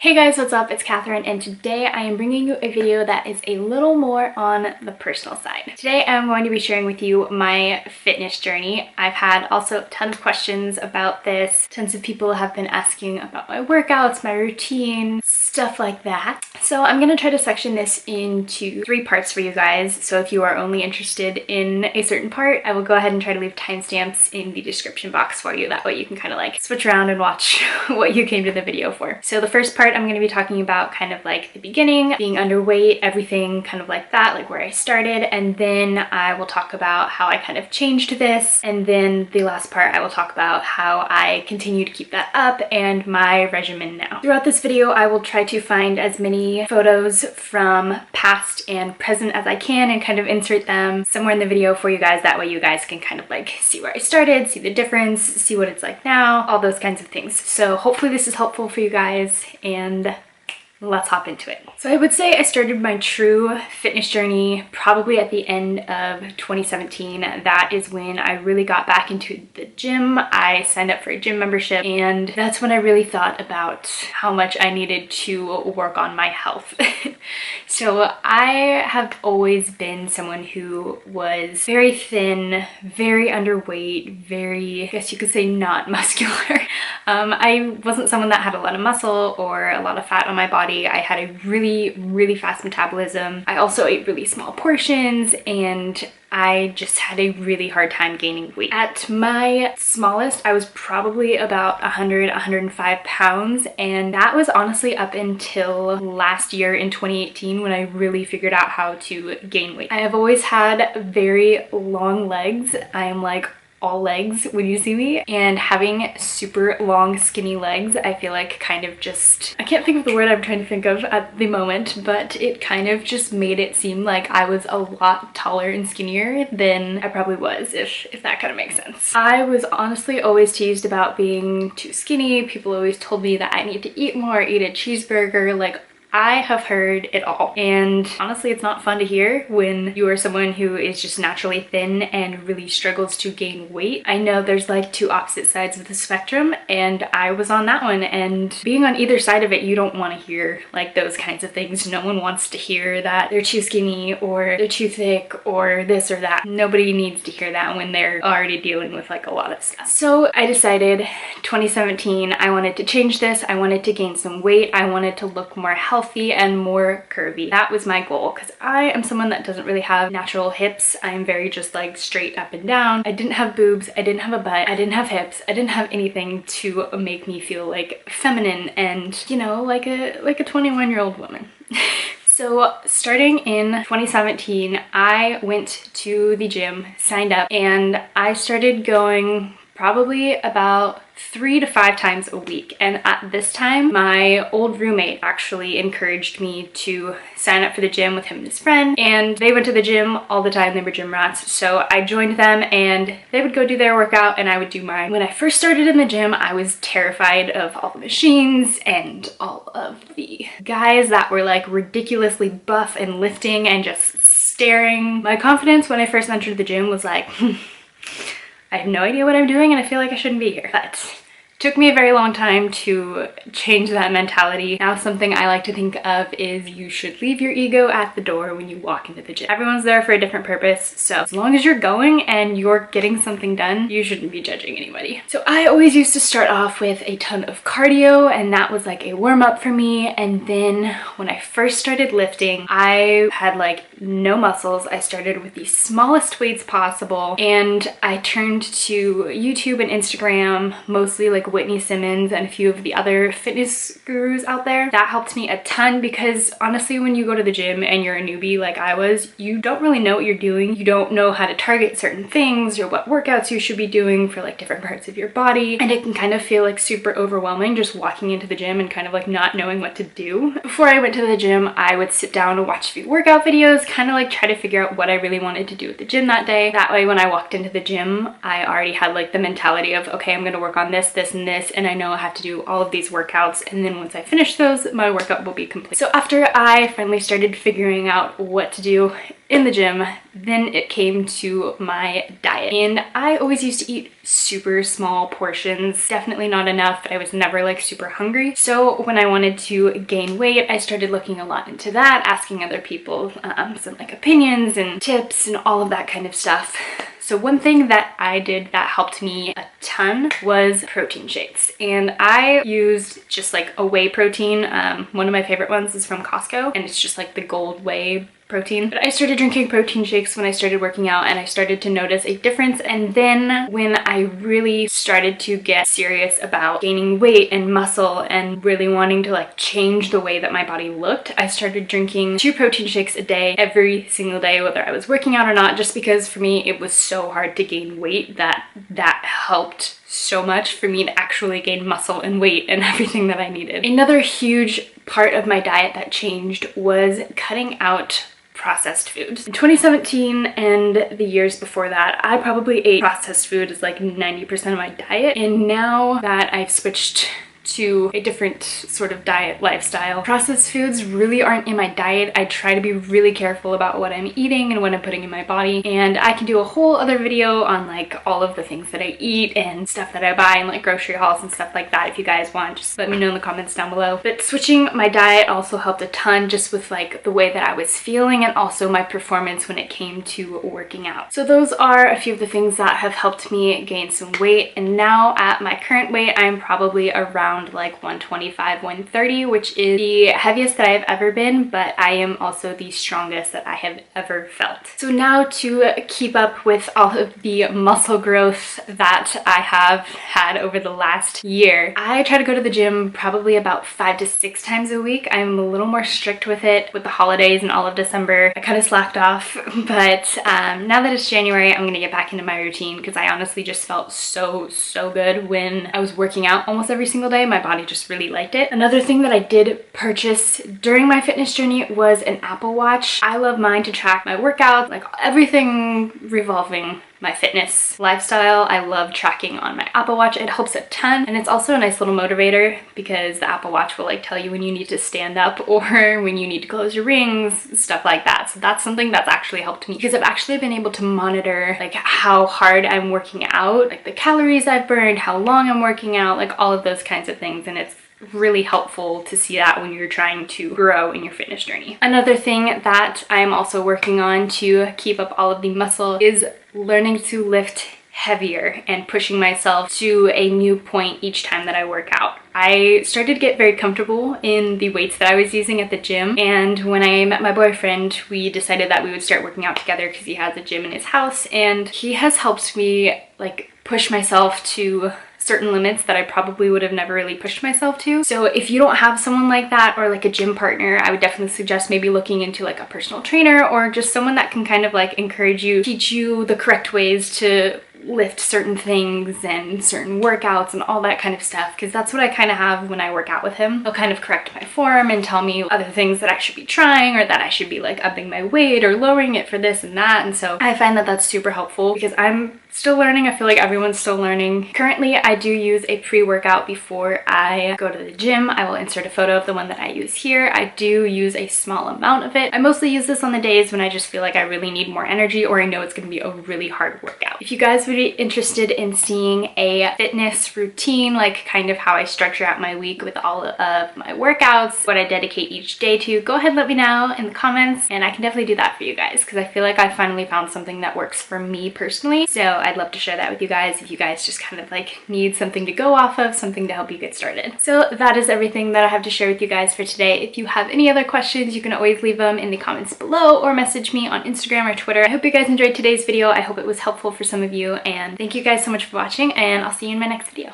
Hey guys, what's up? It's Catherine, and today I am bringing you a video that is a little more on the personal side. Today I'm going to be sharing with you my fitness journey. I've had also tons of questions about this. Tons of people have been asking about my workouts, my routine, stuff like that. So I'm going to try to section this into 3 parts for you guys. So if you are only interested in a certain part, I will go ahead and try to leave timestamps in the description box for you. That way you can kind of like switch around and watch what you came to the video for. So the first part I'm going to be talking about kind of like the beginning, being underweight, everything kind of like that, like where I started, and then I will talk about how I kind of changed this, and then the last part I will talk about how I continue to keep that up and my regimen now. Throughout this video I will try to find as many photos from past and present as I can and kind of insert them somewhere in the video for you guys. That way you guys can kind of like see where I started, see the difference, see what it's like now, all those kinds of things. So hopefully this is helpful for you guys, and let's hop into it. So I would say I started my true fitness journey probably at the end of 2017. That is when I really got back into the gym. I signed up for a gym membership, and that's when I really thought about how much I needed to work on my health. So I have always been someone who was very thin, very underweight, very, I guess you could say, not muscular. I wasn't someone that had a lot of muscle or a lot of fat on my body. I had a really fast metabolism. I also ate really small portions, and I just had a really hard time gaining weight. At my smallest, I was probably about 105 pounds, and that was honestly up until last year in 2018 when I really figured out how to gain weight. I have always had very long legs. I am like all legs when you see me, and having super long skinny legs, I feel like kind of just, I can't think of the word I'm trying to think of at the moment, but it kind of just made it seem like I was a lot taller and skinnier than I probably was, if that kind of makes sense. I was honestly always teased about being too skinny. People always told me that I need to eat more, eat a cheeseburger, like I have heard it all, and honestly it's not fun to hear when you are someone who is just naturally thin and really struggles to gain weight. I know there's like 2 opposite sides of the spectrum, and I was on that one, and being on either side of it, you don't want to hear like those kinds of things. No one wants to hear that they're too skinny or they're too thick or this or that. Nobody needs to hear that when they're already dealing with like a lot of stuff. So I decided 2017 I wanted to change this. I wanted to gain some weight. I wanted to look more healthy and more curvy. That was my goal, because I am someone that doesn't really have natural hips. I'm very just like straight up and down. I didn't have boobs, I didn't have a butt, I didn't have hips, I didn't have anything to make me feel like feminine and, you know, like a 21-year-old woman. So starting in 2017, I went to the gym, signed up, and I started going probably about 3 to 5 times a week. And at this time, my old roommate actually encouraged me to sign up for the gym with him and his friend, and they went to the gym all the time. They were gym rats, so I joined them, and they would go do their workout and I would do mine. When I first started in the gym, I was terrified of all the machines and all of the guys that were like ridiculously buff and lifting and just staring. My confidence when I first entered the gym was like, I have no idea what I'm doing and I feel like I shouldn't be here. But it took me a very long time to change that mentality. Now something I like to think of is you should leave your ego at the door when you walk into the gym. Everyone's there for a different purpose, so as long as you're going and you're getting something done, you shouldn't be judging anybody. So I always used to start off with a ton of cardio, and that was like a warm-up for me. And then when I first started lifting, I had like no muscles. I started with the smallest weights possible, and I turned to YouTube and Instagram, mostly like Whitney Simmons and a few of the other fitness gurus out there. That helped me a ton, because honestly when you go to the gym and you're a newbie like I was, you don't really know what you're doing. You don't know how to target certain things or what workouts you should be doing for like different parts of your body, and it can kind of feel like super overwhelming just walking into the gym and kind of like not knowing what to do. Before I went to the gym, I would sit down and watch a few workout videos, kind of like try to figure out what I really wanted to do at the gym that day. That way when I walked into the gym, I already had like the mentality of, okay, I'm gonna work on this, this, and and this, and I know I have to do all of these workouts, and then once I finish those, my workout will be complete. So after I finally started figuring out what to do in the gym, then it came to my diet. And I always used to eat super small portions, definitely not enough, but I was never like super hungry. So when I wanted to gain weight, I started looking a lot into that, asking other people some like opinions and tips and all of that kind of stuff. So one thing that I did that helped me a ton was protein shakes. And I used just like a whey protein. One of my favorite ones is from Costco, and it's just like the gold whey protein. But I started drinking protein shakes when I started working out, and I started to notice a difference. And then when I really started to get serious about gaining weight and muscle and really wanting to like change the way that my body looked, I started drinking 2 protein shakes a day every single day, whether I was working out or not, just because for me it was so hard to gain weight that helped so much for me to actually gain muscle and weight and everything that I needed. Another huge part of my diet that changed was cutting out processed foods. In 2017 and the years before that, I probably ate processed food as like 90% of my diet. And now that I've switched to a different sort of diet lifestyle, processed foods really aren't in my diet. I try to be really careful about what I'm eating and what I'm putting in my body, and I can do a whole other video on like all of the things that I eat and stuff that I buy and like grocery hauls and stuff like that. If you guys want, just let me know in the comments down below. But switching my diet also helped a ton, just with like the way that I was feeling and also my performance when it came to working out. So those are a few of the things that have helped me gain some weight, and now at my current weight, I'm probably around like 125, 130, which is the heaviest that I've ever been, but I am also the strongest that I have ever felt. So now to keep up with all of the muscle growth that I have had over the last year, I try to go to the gym probably about 5 to 6 times a week. I'm a little more strict with it. With the holidays and all of December, I kind of slacked off, but now that it's January, I'm gonna get back into my routine because I honestly just felt so good when I was working out almost every single day. My body just really liked it. Another thing that I did purchase during my fitness journey was an Apple Watch. I love mine to track my workouts, like everything revolving my fitness lifestyle. I love tracking on my Apple Watch. It helps a ton, and it's also a nice little motivator because the Apple Watch will like tell you when you need to stand up or when you need to close your rings, stuff like that. So that's something that's actually helped me because I've actually been able to monitor like how hard I'm working out, like the calories I've burned, how long I'm working out, like all of those kinds of things, and it's really helpful to see that when you're trying to grow in your fitness journey. Another thing that I'm also working on to keep up all of the muscle is learning to lift heavier and pushing myself to a new point each time that I work out. I started to get very comfortable in the weights that I was using at the gym, and when I met my boyfriend, we decided that we would start working out together because he has a gym in his house, and he has helped me like push myself to certain limits that I probably would have never really pushed myself to. So if you don't have someone like that or like a gym partner, I would definitely suggest maybe looking into like a personal trainer or just someone that can kind of like encourage you, teach you the correct ways to lift certain things and certain workouts and all that kind of stuff, because that's what I kind of have when I work out with him. He'll kind of correct my form and tell me other things that I should be trying or that I should be like upping my weight or lowering it for this and that. And so I find that that's super helpful because I'm still learning. I feel like everyone's still learning. Currently, I do use a pre-workout before I go to the gym. I will insert a photo of the one that I use here. I do use a small amount of it. I mostly use this on the days when I just feel like I really need more energy or I know it's going to be a really hard workout. If you guys would be interested in seeing a fitness routine, like kind of how I structure out my week with all of my workouts, what I dedicate each day to, go ahead and let me know in the comments and I can definitely do that for you guys because I feel like I finally found something that works for me personally. So I'd love to share that with you guys if you guys just kind of like need something to go off of, something to help you get started. So that is everything that I have to share with you guys for today. If you have any other questions, you can always leave them in the comments below or message me on Instagram or Twitter. I hope you guys enjoyed today's video. I hope it was helpful for some of you, and thank you guys so much for watching, and I'll see you in my next video.